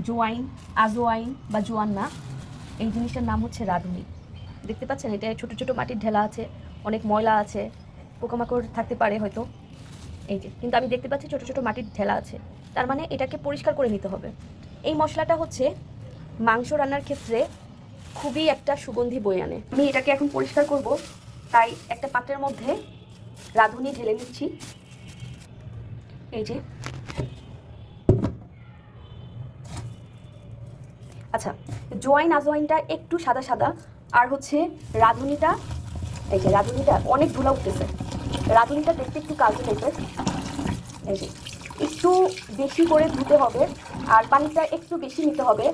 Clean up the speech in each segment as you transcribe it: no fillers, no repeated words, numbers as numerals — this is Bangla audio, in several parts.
জোয়াইন, আজোয়াইন বা জোয়ান্না, এই জিনিসটার নাম হচ্ছে রাঁধুনি। দেখতে পাচ্ছেন এটা ছোট ছোট মাটির ঢেলা আছে, অনেক ময়লা আছে, পোকামাকড় থাকতে পারে হয়তো, এই যে, কিন্তু আমি দেখতে পাচ্ছি ছোট ছোট মাটির ঢেলা আছে, তার মানে এটাকে পরিষ্কার করে নিতে হবে। এই মশলাটা হচ্ছে মাংস রান্নার ক্ষেত্রে খুবই একটা সুগন্ধি বয়ে আনে। আমি এটাকে এখন পরিষ্কার করব, তাই একটা পাত্রের মধ্যে রাঁধুনি ঢেলে নিচ্ছি। এই যে, আচ্ছা, জোয়াইন আজওয়াইনটা একটু সাদা সাদা, আর হচ্ছে রাঁধুনিটা, এই যে রাঁধুনিটা অনেক ধুলা উঠতেছে, রাঁধুনিটা দেখতে একটু কালচে টাইপের। এই যে, একটু বেশি করে ধুতে হবে, আর পানিটা একটু বেশি নিতে হবে,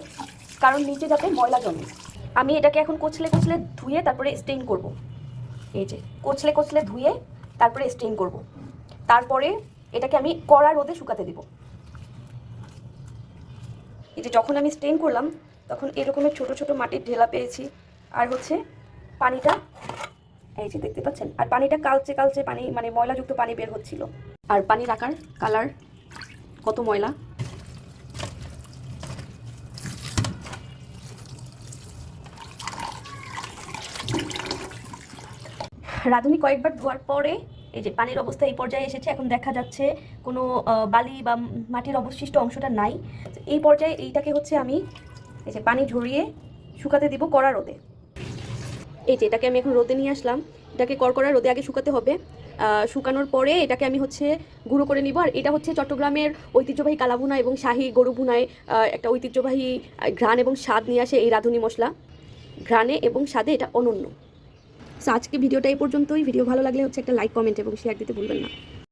কারণ নিচে যাতে ময়লা জমে। আমি এটাকে এখন কচলে কচলে ধুয়ে তারপরে স্টেইন করব। এই যে, কচলে কচলে ধুয়ে তারপরে স্টেইন করব, তারপরে এটাকে আমি কড়া রোদে শুকাতে দিব। এই যে, যখন আমি স্টেইন করলাম তখন এরকমের ছোট ছোট মাটির ঢেলা পেয়েছি, আর হচ্ছে পানিটা, এই যে দেখতে পাচ্ছেন, আর পানিটা কালচে কালচে পানি, মানে ময়লাযুক্ত পানি বের হচ্ছিল। আর পানির আকার, কালার, কত ময়লা। রাঁধুনি কয়েকবার ধোয়ার পরে এই যে পানির অবস্থা এই পর্যায়ে এসেছে, এখন দেখা যাচ্ছে কোনো বালি বা মাটির অবশিষ্ট অংশটা নাই। এই পর্যায়ে এইটাকে হচ্ছে আমি এই যে পানি ঝরিয়ে শুকাতে দিব কড়া রোদে। এই যে এটাকে আমি এখন রোদে নিয়ে আসলাম, এটাকে কড়কড়া রোদে আগে শুকাতে হবে। শুকানোর পরে এটাকে আমি হচ্ছে গুঁড়ো করে নিব। আর এটা হচ্ছে চট্টগ্রামের ঐতিহ্যবাহী কালাভুনা এবং শাহী গরু ভুনায় একটা ঐতিহ্যবাহী ঘ্রাণ এবং স্বাদ নিয়ে আসে এই রাঁধুনি মশলা। ঘ্রাণে এবং স্বাদে এটা অনন্য। সো আজকে ভিডিওটা এই পর্যন্তই। ভিডিও ভালো লাগলে হচ্ছে একটা লাইক, কমেন্ট এবং শেয়ার দিতে ভুলবেন না।